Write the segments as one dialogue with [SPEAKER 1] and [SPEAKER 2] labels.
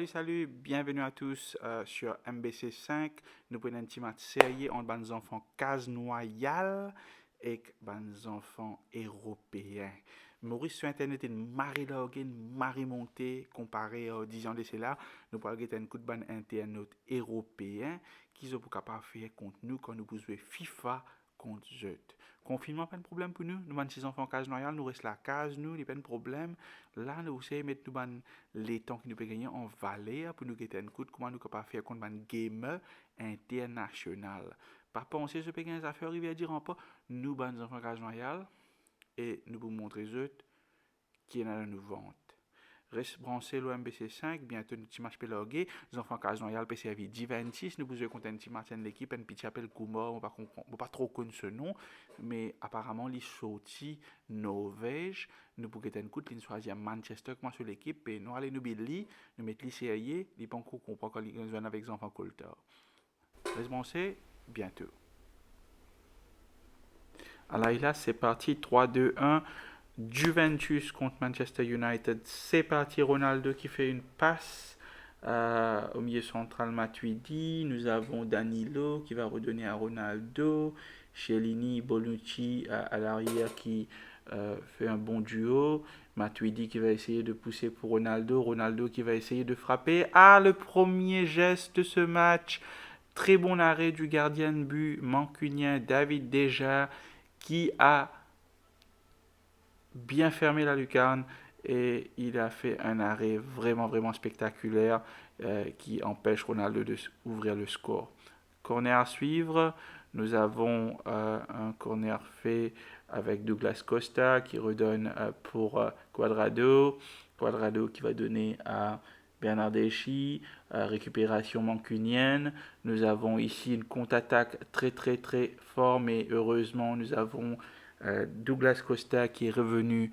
[SPEAKER 1] Salut, bienvenue à tous sur MBC5. Nous prenons un petit match sérieux entre les enfants Casnoyal et les enfants européens. Maurice sur Internet est une marée d'orgue, une marée montée comparé à 10 ans de cela. Nous pourrons avoir un coup de ban internaute européen qui sont capables de faire contre nous quand nous jouons FIFA contre eux. Confinement, pas de problème pour nous. Nous avons 6 enfants Casnoyal, nous restons la case, nous, il n'y a pas de problème. Là, nous essayons de mettre nous les temps que nous pouvons gagner en valeur pour nous gagner un coup de comment nous pouvons faire contre un gamer international. Par penser, ce pékin, ça fait arriver à dire en pas, nous, ban enfants Casino Royal, et nous vous montrer eux qui est dans la nous vente. Reste branché l'OMBC5, bientôt notre petit match pélogué. Les enfants Casino Royal PC avec 26. Nous vous avez compté un petit match de l'équipe, un petit appel Kouma, on va pas trop connaître ce nom, mais apparemment, les sortis Norvège. Nous pouvons un coup de ligne choisir Manchester comme sur l'équipe, et nous allons nous Billy, nous mettre les CIA, les banques qu'on prend quand ils viennent avec les enfants Coulter. Reste branché, bientôt. Alors là, c'est parti, 3-2-1. Juventus contre Manchester United. C'est parti, Ronaldo qui fait une passe au milieu central Matuidi. Nous avons Danilo qui va redonner à Ronaldo. Chiellini, Bonucci à l'arrière qui fait un bon duo. Matuidi qui va essayer de pousser pour Ronaldo. Ronaldo qui va essayer de frapper. Ah, le premier geste de ce match. Très bon arrêt du gardien de but mancunien David Deja qui a bien fermé la lucarne et il a fait un arrêt vraiment spectaculaire qui empêche Ronaldo d'ouvrir le score. Corner à suivre, nous avons un corner fait avec Douglas Costa qui redonne pour Cuadrado. Cuadrado qui va donner à Bernardeschi, récupération mancunienne. Nous avons ici une contre-attaque très fort, mais heureusement nous avons Douglas Costa qui est revenu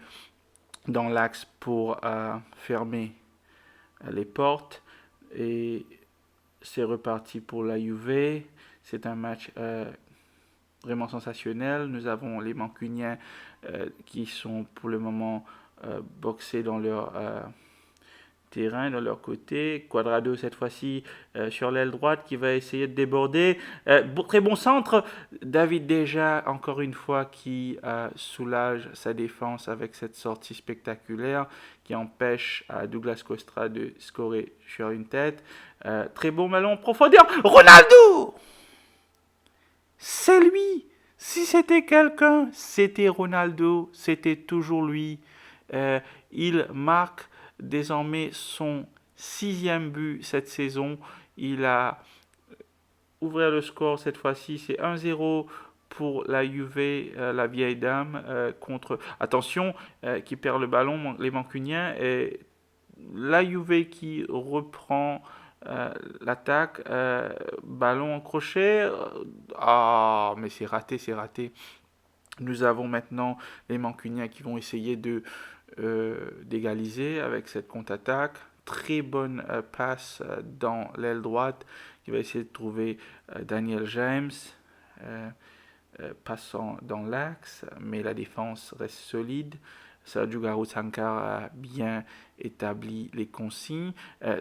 [SPEAKER 1] dans l'axe pour fermer les portes et c'est reparti pour la Juve. C'est un match vraiment sensationnel. Nous avons les Mancuniens qui sont pour le moment boxés dans leur terrain, dans leur côté. Cuadrado cette fois-ci sur l'aile droite qui va essayer de déborder. Très bon centre. David Deja encore une fois qui soulage sa défense avec cette sortie spectaculaire qui empêche Douglas Costa de scorer sur une tête. Très bon ballon en profondeur. Ronaldo! C'est lui! Si c'était quelqu'un, c'était Ronaldo. C'était toujours lui. Il marque désormais son 6e but cette saison. Il a ouvert le score cette fois-ci. C'est 1-0 pour la Juve, la vieille dame, contre... Attention, qui perd le ballon, les Mancuniens. Et la Juve qui reprend l'attaque. Ballon en crochet. Ah, mais c'est raté. Nous avons maintenant les Mancuniens qui vont essayer d'égaliser avec cette contre-attaque. Très bonne passe dans l'aile droite qui va essayer de trouver Daniel James passant dans l'axe, mais la défense reste solide. Sergio Sankar a bien établi les consignes.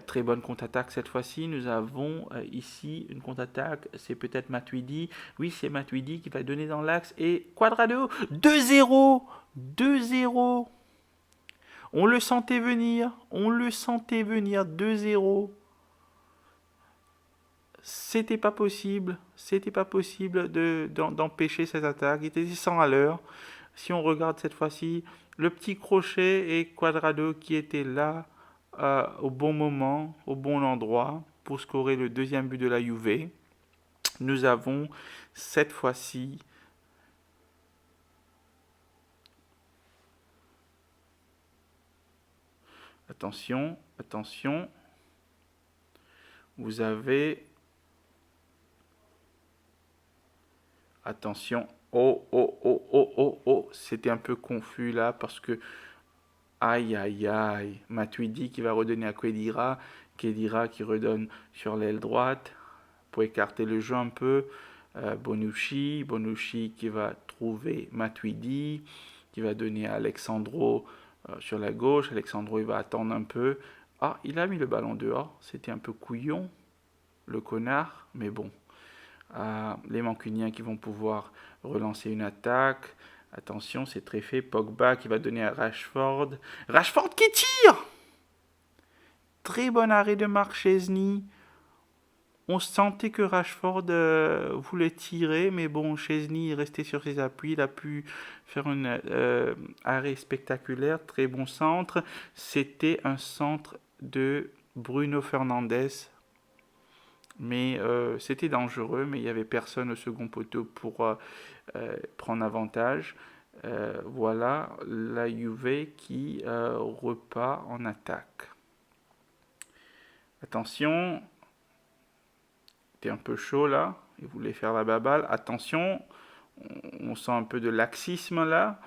[SPEAKER 1] Très bonne contre-attaque cette fois-ci. Nous avons ici une contre-attaque. C'est peut-être Matuidi. Oui, c'est Matuidi qui va donner dans l'axe. Et Cuadrado, 2-0. 2-0. On le sentait venir. 2-0. C'était pas possible d'empêcher cette attaque. Il était 100 à l'heure. Si on regarde cette fois-ci, le petit crochet et Cuadrado qui était là au bon moment, au bon endroit pour scorer le deuxième but de la Juve. Nous avons cette fois-ci attention, vous avez attention, oh, c'était un peu confus là parce que aïe, Matuidi qui va redonner à Khedira qui redonne sur l'aile droite pour écarter le jeu un peu. Bonucci qui va trouver Matuidi, qui va donner à Alexandro sur la gauche. Alexandro il va attendre un peu. Ah, il a mis le ballon dehors. C'était un peu couillon, le connard, mais bon. Les Mancuniens qui vont pouvoir relancer une attaque. Attention, c'est très fait. Pogba qui va donner à Rashford. Rashford qui tire. Très bon arrêt de Mark Chesney. On sentait que Rashford voulait tirer, mais bon, Chesney est resté sur ses appuis. Il a pu faire un arrêt spectaculaire. Très bon centre. C'était un centre de Bruno Fernandes. Mais c'était dangereux, mais il n'y avait personne au second poteau pour prendre avantage. Voilà la Juve qui repart en attaque. Attention, c'était un peu chaud là, il voulait faire la baballe. Attention, on sent un peu de laxisme là.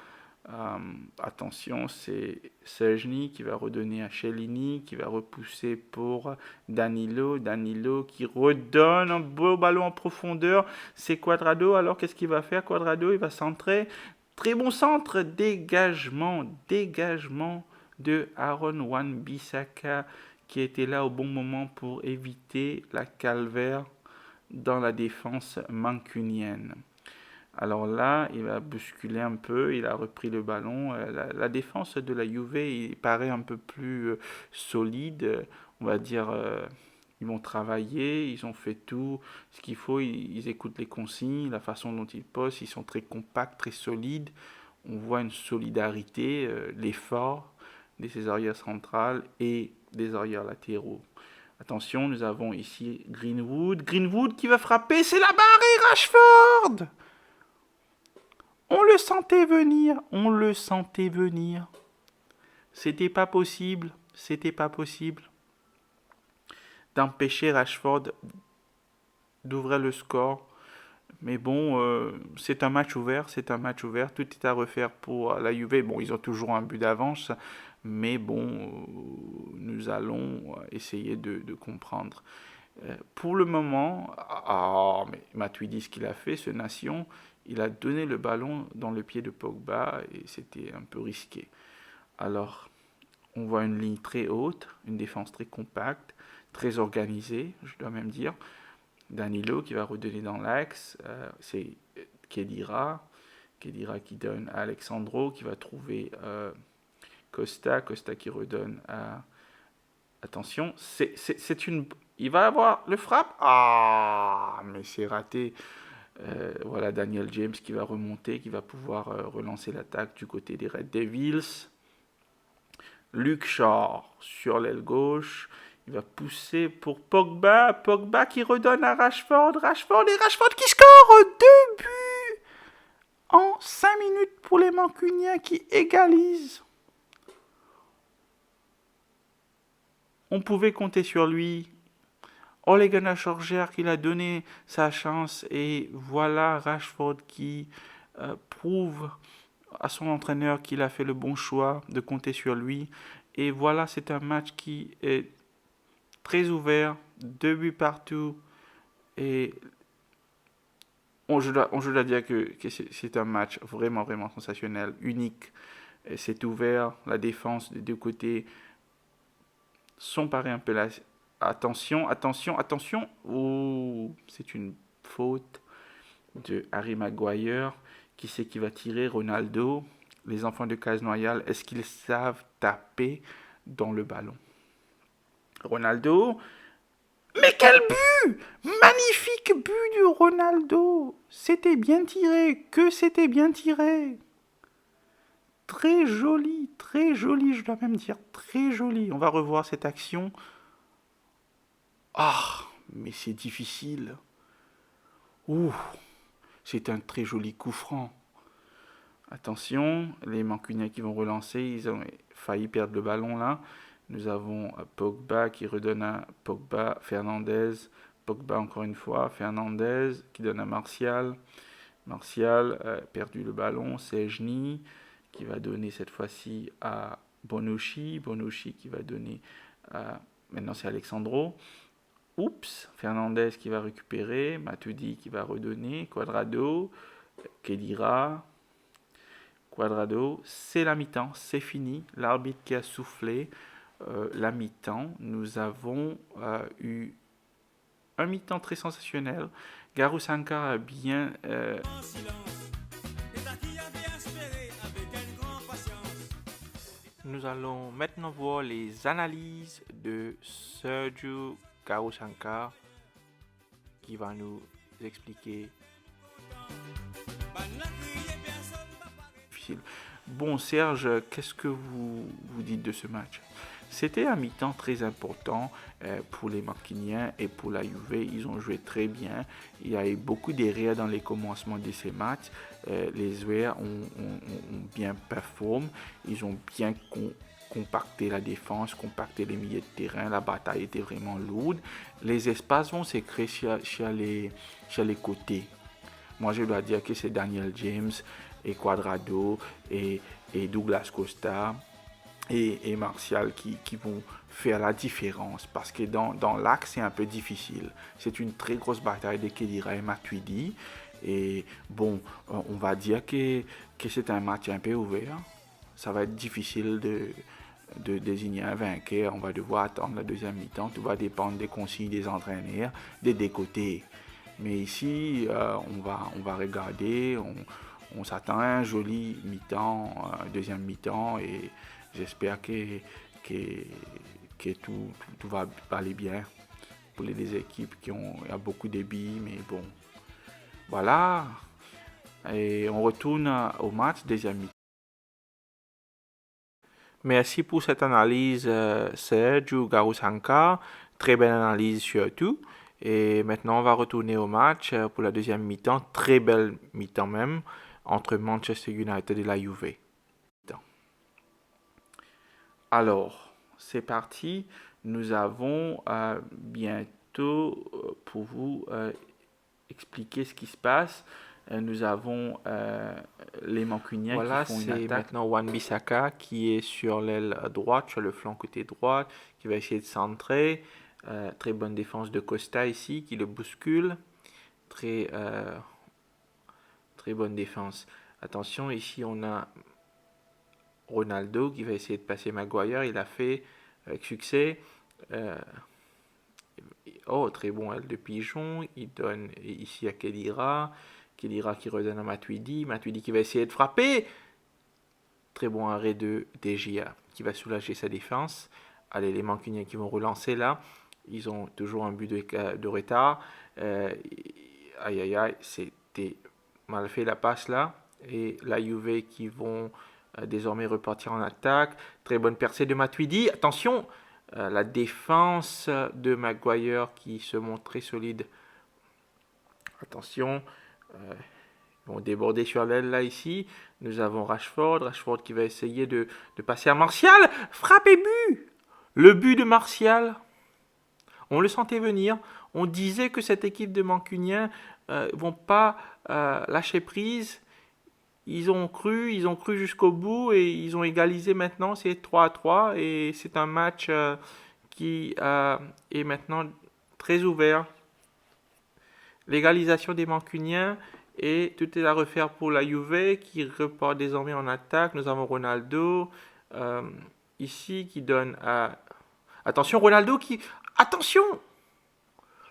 [SPEAKER 1] Attention, c'est Szczęsny qui va redonner à Chiellini, qui va repousser pour Danilo. Danilo qui redonne un beau ballon en profondeur. C'est Cuadrado. Alors qu'est-ce qu'il va faire? Cuadrado, il va centrer. Très bon centre. Dégagement. Dégagement de Aaron Wan-Bissaka qui était là au bon moment pour éviter la calvaire dans la défense mancunienne. Alors là, il va bousculer un peu, il a repris le ballon. La défense de la Juve, il paraît un peu plus solide. On va dire, ils vont travailler, ils ont fait tout ce qu'il faut, ils écoutent les consignes, la façon dont ils posent, ils sont très compacts, très solides. On voit une solidarité, l'effort de ces arrières centrales et des arrières latéraux. Attention, nous avons ici Greenwood. Greenwood qui va frapper, c'est la barre et Rashford! On le sentait venir, on le sentait venir. C'était pas possible d'empêcher Rashford d'ouvrir le score. Mais bon, c'est un match ouvert, Tout est à refaire pour la Juve. Bon, ils ont toujours un but d'avance, mais bon, nous allons essayer de comprendre. Pour le moment, mais Matuidi, ce qu'il a fait, ce nation, il a donné le ballon dans le pied de Pogba et c'était un peu risqué. Alors, on voit une ligne très haute, une défense très compacte, très organisée, je dois même dire. Danilo qui va redonner dans l'axe, c'est Khedira qui donne à Alexandro, qui va trouver Costa qui redonne à... Attention, c'est une... Il va avoir le frappe. Ah, mais c'est raté. Voilà Daniel James qui va remonter, qui va pouvoir relancer l'attaque du côté des Red Devils. Luke Shaw sur l'aile gauche. Il va pousser pour Pogba. Pogba qui redonne à Rashford. Rashford qui score 2 buts en 5 minutes pour les Mancuniens qui égalisent. On pouvait compter sur lui. Ole Gunnar Solskjaer qui a donné sa chance et voilà Rashford qui prouve à son entraîneur qu'il a fait le bon choix de compter sur lui. Et voilà, c'est un match qui est très ouvert, 2 buts partout. Et je dois dire que c'est un match vraiment, vraiment sensationnel, unique. C'est ouvert, la défense des deux côtés sont parés un peu là. Attention. Oh, c'est une faute de Harry Maguire. Qui c'est qui va tirer? Ronaldo. Les enfants de Casnoyal, est-ce qu'ils savent taper dans le ballon? Ronaldo. Mais quel but! Magnifique but de Ronaldo! C'était bien tiré, c'était bien tiré! Très joli, je dois même dire, très joli. On va revoir cette action. Ah, mais c'est difficile. Ouh, c'est un très joli coup franc. Attention, les Mancuniens qui vont relancer, ils ont failli perdre le ballon là. Nous avons Pogba qui redonne à Pogba, Fernandez, Pogba encore une fois, Fernandez qui donne à Martial. Martial a perdu le ballon, Szczęsny qui va donner cette fois-ci à Bonucci, Bonucci qui va donner à... Maintenant c'est Alexandro. Oups, Fernandez qui va récupérer, Matuidi qui va redonner, Cuadrado, Khedira, Cuadrado, c'est la mi-temps, c'est fini, l'arbitre qui a soufflé, la mi-temps, nous avons eu un mi-temps très sensationnel. Garou Sankar a bien Nous allons maintenant voir les analyses de Sergio Garou Sankar qui va nous expliquer. Bon Serge, qu'est-ce que vous dites de ce match? C'était un mi-temps très important pour les Mancuniens et pour la Juve. Ils ont joué très bien. Il y a eu beaucoup d'erreurs dans les commencements de ces matchs. Les joueurs ont bien performé. Ils ont bien compacté la défense, compacté les milieux de terrain. La bataille était vraiment lourde. Les espaces vont se créer sur les côtés. Moi, je dois dire que c'est Daniel James et Quadrado et Douglas Costa et Martial qui vont faire la différence parce que dans l'axe c'est un peu difficile. C'est une très grosse bataille de Khedira et Matuidi et bon, on va dire que c'est un match un peu ouvert. Ça va être difficile de désigner un vainqueur. On va devoir attendre la deuxième mi-temps. Tout va dépendre des consignes des entraîneurs, des deux côtés. Mais ici, on va regarder, on s'attend à un joli mi-temps, deuxième mi-temps, et j'espère que tout va aller bien pour les deux équipes il y a beaucoup de billes, mais bon, voilà. Et on retourne au match, deuxième mi-temps. Merci pour cette analyse, Sergio Garou Sankar. Très belle analyse surtout. Et maintenant, on va retourner au match pour la deuxième mi-temps. Très belle mi-temps même, entre Manchester United et la Juve. Alors, c'est parti. Nous avons bientôt, pour vous expliquer ce qui se passe, nous avons les Mancuniens
[SPEAKER 2] Voilà,
[SPEAKER 1] qui font une
[SPEAKER 2] c'est
[SPEAKER 1] attaque.
[SPEAKER 2] maintenant Wan-Bissaka qui est sur l'aile droite, sur le flanc côté droit, qui va essayer de centrer. Très bonne défense de Costa ici, qui le bouscule. Très bonne défense. Attention, ici on a Ronaldo qui va essayer de passer Maguire. Il a fait avec succès. Oh, très bon aile de pigeon. Il donne ici à Khedira. Khedira qui redonne à Matuidi. Matuidi qui va essayer de frapper. Très bon arrêt de DGA qui va soulager sa défense. Allez, les Mancuniens qui vont relancer là. Ils ont toujours un but de retard. Aïe, aïe, aïe, c'était mal fait la passe là. Et la Juve qui vont désormais repartir en attaque. Très bonne percée de Matuidi. Attention, la défense de Maguire qui se montre très solide. Attention, ils vont déborder sur l'aile là ici. Nous avons Rashford qui va essayer de passer à Martial. Frappe et but. Le but de Martial. On le sentait venir. On disait que cette équipe de Mancuniens vont pas lâcher prise. Ils ont cru jusqu'au bout et ils ont égalisé maintenant. C'est 3-3 et c'est un match qui est maintenant très ouvert. L'égalisation des Mancuniens et tout est à refaire pour la Juve qui repart désormais en attaque. Nous avons Ronaldo ici qui donne à... Attention, Ronaldo qui... Attention!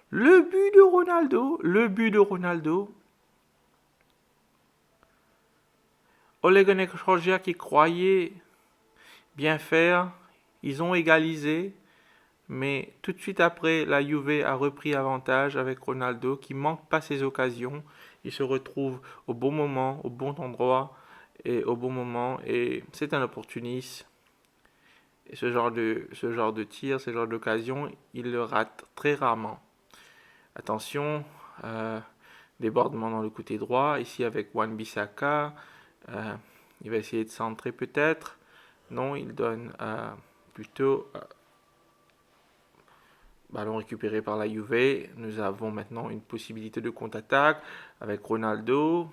[SPEAKER 2] Le but de Ronaldo. Ole Gunnar Solskjaer qui croyait bien faire. Ils ont égalisé. Mais tout de suite après, la Juve a repris avantage avec Ronaldo qui manque pas ses occasions. Il se retrouve au bon moment, au bon endroit et au bon moment. Et c'est un opportuniste. Et ce genre de tir, ce genre d'occasion, il le rate très rarement. Attention, débordement dans le côté droit. Ici avec Wan-Bissaka. Il va essayer de centrer peut-être. Non, il donne plutôt... Ballon récupéré par la Juve. Nous avons maintenant une possibilité de contre-attaque avec Ronaldo.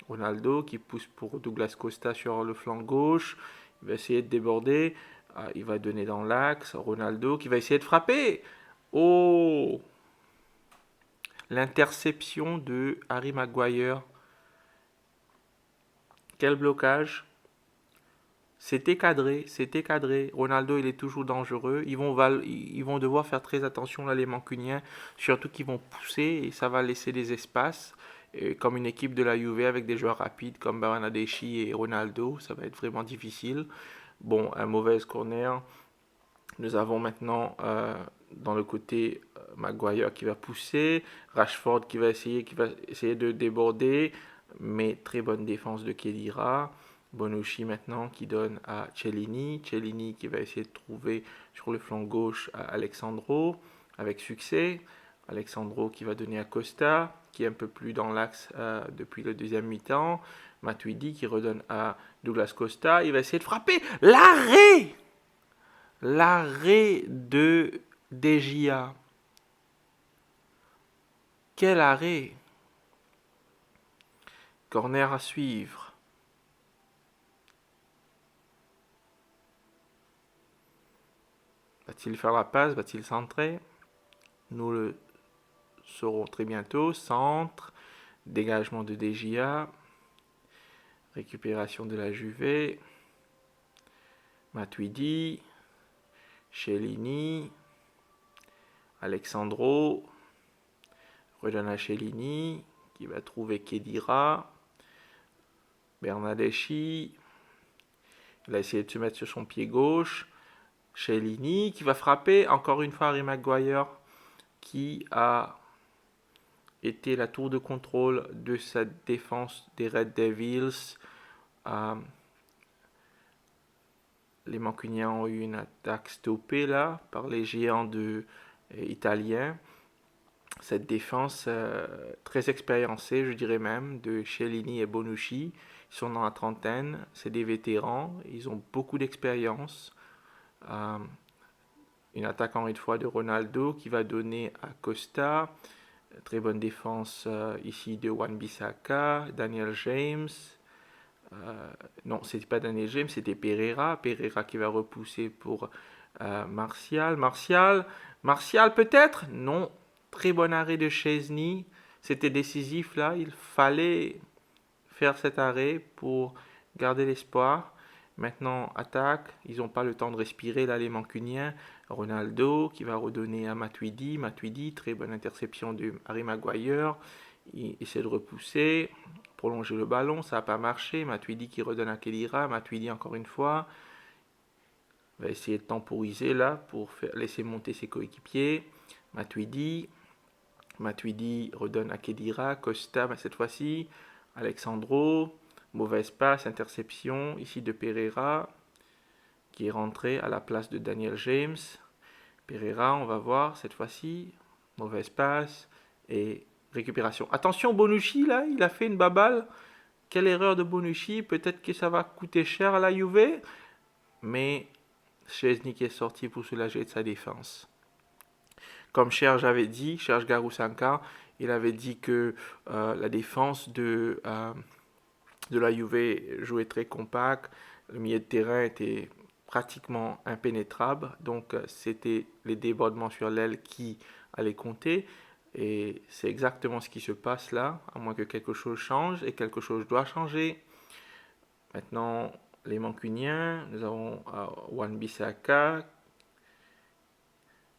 [SPEAKER 2] Ronaldo qui pousse pour Douglas Costa sur le flanc gauche. Il va essayer de déborder. Il va donner dans l'axe. Ronaldo qui va essayer de frapper. Oh! L'interception de Harry Maguire. Quel blocage! C'était cadré, c'était cadré. Ronaldo, il est toujours dangereux. Ils vont devoir faire très attention là, les Mancuniens, surtout qu'ils vont pousser et ça va laisser des espaces. Et comme une équipe de la Juve avec des joueurs rapides comme Bernardeschi et Ronaldo, ça va être vraiment difficile. Bon, un mauvais corner. Nous avons maintenant dans le côté Maguire qui va pousser, Rashford qui va essayer de déborder, mais très bonne défense de Khedira. Bonucci maintenant qui donne à Cellini, Cellini qui va essayer de trouver sur le flanc gauche à Alexandro avec succès. Alexandro qui va donner à Costa, qui est un peu plus dans l'axe depuis le deuxième mi-temps. Matuidi qui redonne à Douglas Costa. Il va essayer de frapper. L'arrêt! L'arrêt de Degia. Quel arrêt! Corner à suivre. Va-t-il faire la passe? Va-t-il centrer? Nous le saurons très bientôt. Centre. Dégagement de Degia. Récupération de la Juve. Matuidi. Cellini. Alexandro. Redonne à Cellini. Qui va trouver Khedira. Bernardeschi. Il a essayé de se mettre sur son pied gauche. Cellini qui va frapper. Encore une fois Harry Maguire qui a été la tour de contrôle de cette défense des Red Devils. Les Mancuniens ont eu une attaque stoppée là par les géants italiens. Cette défense très expériencée, je dirais même, de Cellini et Bonucci. Ils sont dans la trentaine, c'est des vétérans, ils ont beaucoup d'expérience. Une attaque encore une fois de Ronaldo qui va donner à Costa. Très bonne défense ici de Wan-Bissaka, Daniel James. Non, c'était pas Daniel James, c'était Pereira. Pereira qui va repousser pour Martial. Martial peut-être? Non. Très bon arrêt de Chesney. C'était décisif là. Il fallait faire cet arrêt pour garder l'espoir. Maintenant, attaque. Ils n'ont pas le temps de respirer là, les Mancuniens. Ronaldo qui va redonner à Matuidi. Matuidi, très bonne interception de Harry Maguire. Il essaie de repousser, prolonger le ballon. Ça n'a pas marché. Matuidi qui redonne à Khedira. Matuidi encore une fois. Va essayer de temporiser là pour laisser monter ses coéquipiers. Matuidi redonne à Khedira. Costa cette fois-ci. Alexandro. Mauvaise passe, interception ici de Pereira qui est rentré à la place de Daniel James. Pereira, on va voir cette fois-ci. Mauvaise passe et récupération. Attention, Bonucci là, il a fait une baballe. Quelle erreur de Bonucci. Peut-être que ça va coûter cher à la Juve. Mais Szczęsny qui est sorti pour soulager de sa défense. Comme Serge avait dit, Serge Garousanka, il avait dit que la défense de la Juve jouait très compact. Le milieu de terrain était pratiquement impénétrable. Donc, c'était les débordements sur l'aile qui allaient compter. Et c'est exactement ce qui se passe là, à moins que quelque chose change. Et quelque chose doit changer. Maintenant, les Mancuniens, nous avons Wan-Bissaka.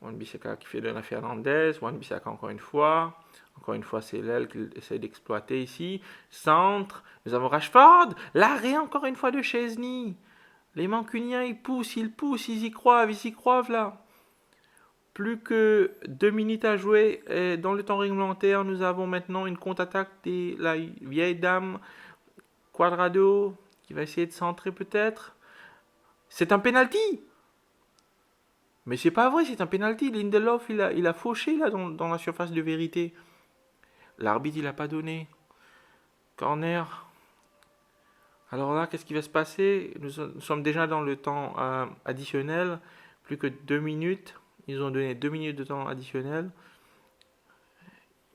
[SPEAKER 2] Wan-Bissaka qui fait de la Fernandez. Wan-Bissaka encore une fois. Encore une fois, c'est l'aile qu'il essaie d'exploiter ici. Centre. Nous avons Rashford. L'arrêt encore une fois de Szczęsny. Les Mancuniens, ils poussent, ils y croient là. Plus que 2 minutes à jouer. Et dans le temps réglementaire, nous avons maintenant une contre-attaque de la vieille dame Quadrado qui va essayer de centrer peut-être. C'est un penalty. Mais c'est pas vrai, c'est un penalty. Lindelof, il a fauché là dans la surface de vérité. L'arbitre, il n'a pas donné. Corner. Alors là, qu'est-ce qui va se passer? Nous sommes déjà dans le temps additionnel. Plus que 2 minutes. Ils ont donné 2 minutes de temps additionnel.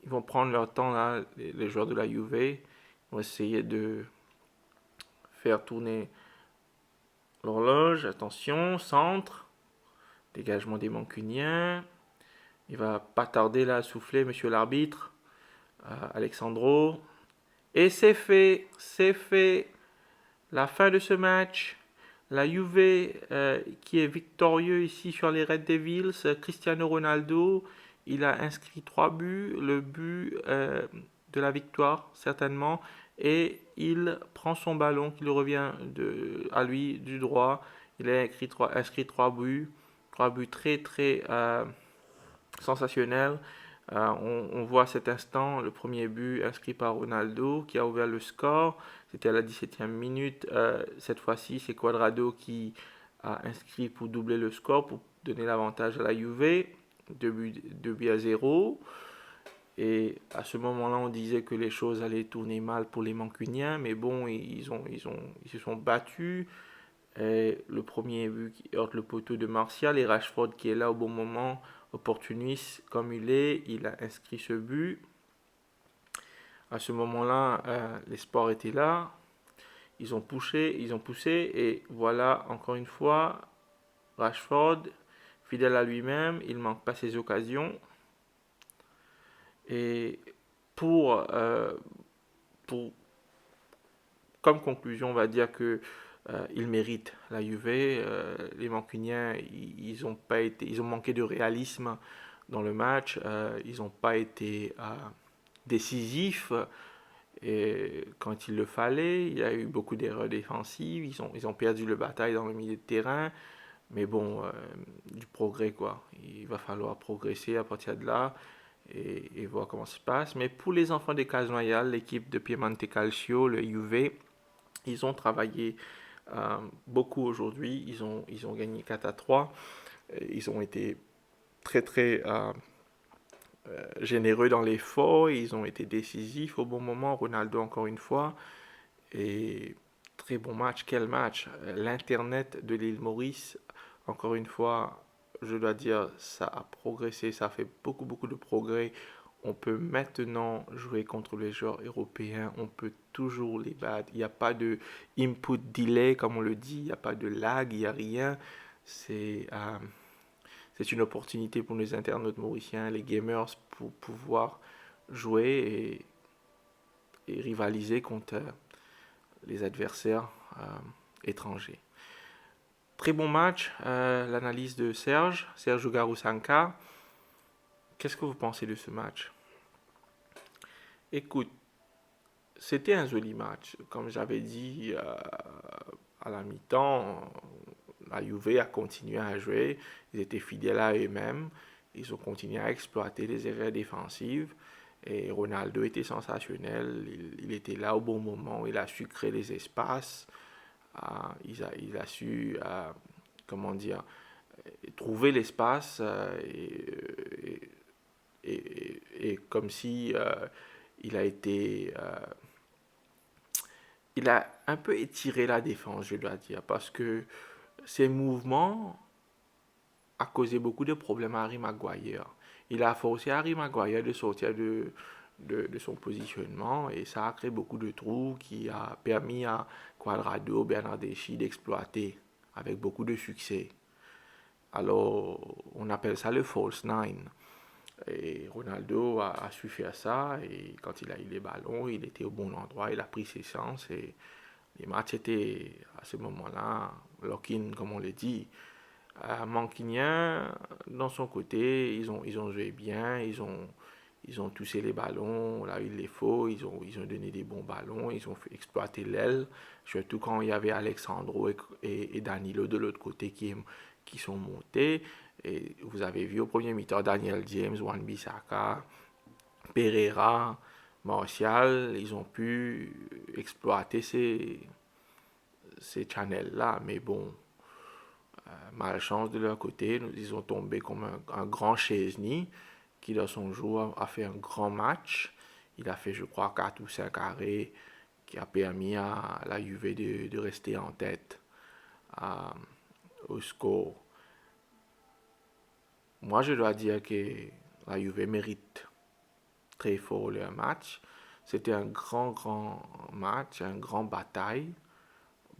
[SPEAKER 2] Ils vont prendre leur temps là, les joueurs de la Juve. Ils vont essayer de faire tourner l'horloge. Attention, centre. Dégagement des Mancuniens. Il va pas tarder là à souffler, monsieur l'arbitre. Alexandro. Et c'est fait. La fin de ce match. La Juve qui est victorieux ici sur les Red Devils, Cristiano Ronaldo, il a inscrit 3 buts, le but de la victoire certainement, et il prend son ballon qui lui revient à lui du droit. Il a inscrit 3 buts, 3 buts très très sensationnels. On voit à cet instant le premier but inscrit par Ronaldo qui a ouvert le score. C'était à la 17e minute. Cette fois-ci, c'est Cuadrado qui a inscrit pour doubler le score, pour donner l'avantage à la Juve. 2 buts à 0. Et à ce moment-là, on disait que les choses allaient tourner mal pour les Mancuniens, mais bon, ils se sont battus. Et le premier but qui heurte le poteau de Martial et Rashford qui est là au bon moment, opportuniste comme il a inscrit ce but. À ce moment-là, l'espoir était là. Ils ont poussé et voilà, encore une fois, Rashford, fidèle à lui-même, il ne manque pas ses occasions. Et pour, euh, pour comme conclusion, on va dire que ils méritent la Juve. Les Mancuniens, ils ont manqué de réalisme dans le match. Ils n'ont pas été décisifs et quand il le fallait. Il y a eu beaucoup d'erreurs défensives. Ils ont perdu le bataille dans le milieu de terrain. Mais bon, du progrès quoi. Il va falloir progresser à partir de là et voir comment ça se passe. Mais pour les enfants des Casnoyal, l'équipe de Piemonte Calcio, le Juve, ils ont travaillé beaucoup aujourd'hui. Ils ont gagné 4-3. Ils ont été très très généreux dans l'effort. Ils ont été décisifs au bon moment. Ronaldo encore une fois. Et très bon match. Quel match. L'Internet de l'île Maurice, encore une fois, je dois dire, ça a progressé. Ça a fait beaucoup beaucoup de progrès. On peut maintenant jouer contre les joueurs européens, on peut toujours les battre. Il n'y a pas de input delay, comme on le dit, il n'y a pas de lag, il n'y a rien. C'est c'est une opportunité pour les internautes mauriciens, les gamers, pour pouvoir jouer et rivaliser contre les adversaires étrangers. Très bon match, l'analyse de Serge Garousanka. Qu'est-ce que vous pensez de ce match? Écoute, c'était un joli match. Comme j'avais dit à la mi-temps, la Juve a continué à jouer. Ils étaient fidèles à eux-mêmes. Ils ont continué à exploiter les erreurs défensives. Et Ronaldo était sensationnel. Il était là au bon moment. Il a su créer les espaces. Il a su, comment dire, trouver l'espace. Et comme si il a été il a un peu étiré la défense, je dois dire, parce que ses mouvements a causé beaucoup de problèmes à Harry Maguire. Il a forcé Harry Maguire de sortir de son positionnement et ça a créé beaucoup de trous qui a permis à Quadrado, Bernardeschi d'exploiter avec beaucoup de succès. Alors, on appelle ça le false nine. Et Ronaldo a su faire ça et quand il a eu les ballons, il était au bon endroit, il a pris ses chances et les matchs étaient à ce moment-là lock-in, comme on le dit. Manquignan, dans son côté, ils ont joué bien, ils ont touché les ballons là il les faut, ils ont donné des bons ballons, ils ont fait exploiter l'aile, surtout quand il y avait Alexandro et Danilo de l'autre côté qui sont montés. Et vous avez vu au premier mi-temps Daniel James, Wan-Bissaka, Pereira, Martial, ils ont pu exploiter ces channels-là. Mais bon, malchance de leur côté, ils ont tombé comme un grand Chesney qui dans son jour a fait un grand match. Il a fait je crois 4 ou 5 arrêts qui a permis à la Juve de rester en tête euh, au score. Moi je dois dire que la Juve mérite très fort leur match. C'était un grand match, un grand bataille.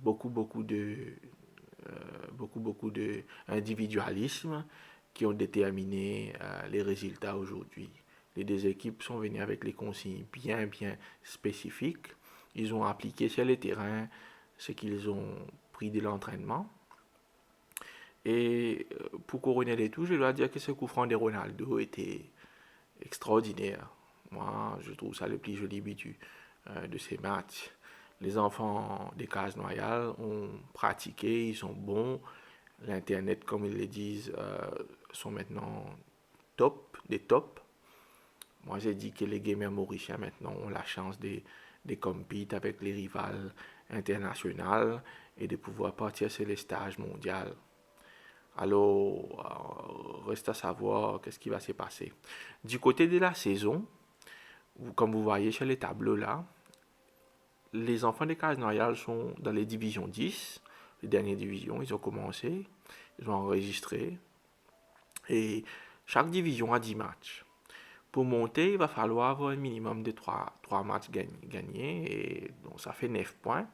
[SPEAKER 2] Beaucoup, beaucoup de individualisme qui ont déterminé les résultats aujourd'hui. Les deux équipes sont venues avec les consignes bien spécifiques. Ils ont appliqué sur le terrain ce qu'ils ont l'esprit de l'entraînement. Et pour couronner les tout, je dois dire que ce coup franc de Ronaldo était extraordinaire. Moi, je trouve ça le plus joli but de ces matchs. Les enfants des Cases Noyales ont pratiqué, ils sont bons. L'Internet, comme ils le disent, sont maintenant des tops. Moi, j'ai dit que les gamers mauriciens maintenant ont la chance de compétir avec les rivales internationales et de pouvoir partir sur les stages mondiaux. Alors, reste à savoir qu'est-ce qui va se passer. Du côté de la saison, comme vous voyez sur les tableaux là, les enfants des Cases Noyales sont dans les divisions 10, les dernières divisions, ils ont commencé, ils ont enregistré, et chaque division a 10 matchs. Pour monter, il va falloir avoir un minimum de 3 matchs gagnés, et donc ça fait 9 points.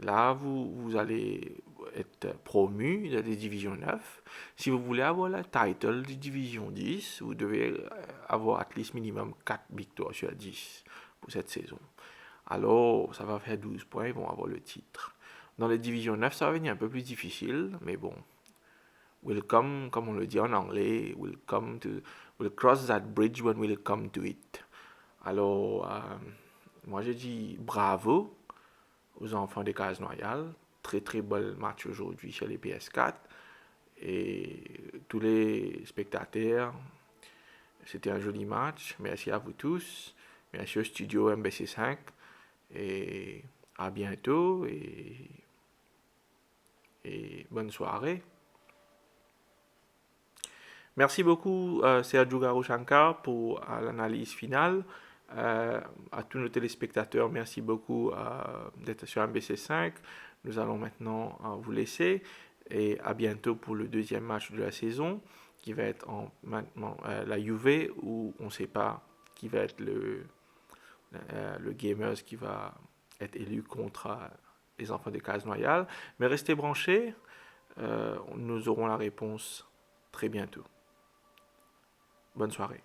[SPEAKER 2] Là, vous allez être promu dans les divisions 9. Si vous voulez avoir la title de division 10, vous devez avoir at least minimum 4 victoires sur 10 pour cette saison. Alors, ça va faire 12 points, ils vont avoir le titre. Dans les divisions 9, ça va venir un peu plus difficile, mais bon. We'll come, comme on le dit en anglais, we'll cross that bridge when we'll come to it. Alors, moi je dis bravo aux enfants des Cases Noyales. Très très bel match aujourd'hui chez les PS4. Et tous les spectateurs, c'était un joli match. Merci à vous tous. Merci au studio MBC5. Et à bientôt et bonne soirée. Merci beaucoup Sergio Garoshankar pour l'analyse finale. À tous nos téléspectateurs, merci beaucoup d'être sur MBC5. Nous allons maintenant vous laisser et à bientôt pour le deuxième match de la saison qui va être maintenant la Juve où on ne sait pas qui va être le Gamers qui va être élu contre les enfants des Cases Noyales. Mais restez branchés, nous aurons la réponse très bientôt. Bonne soirée.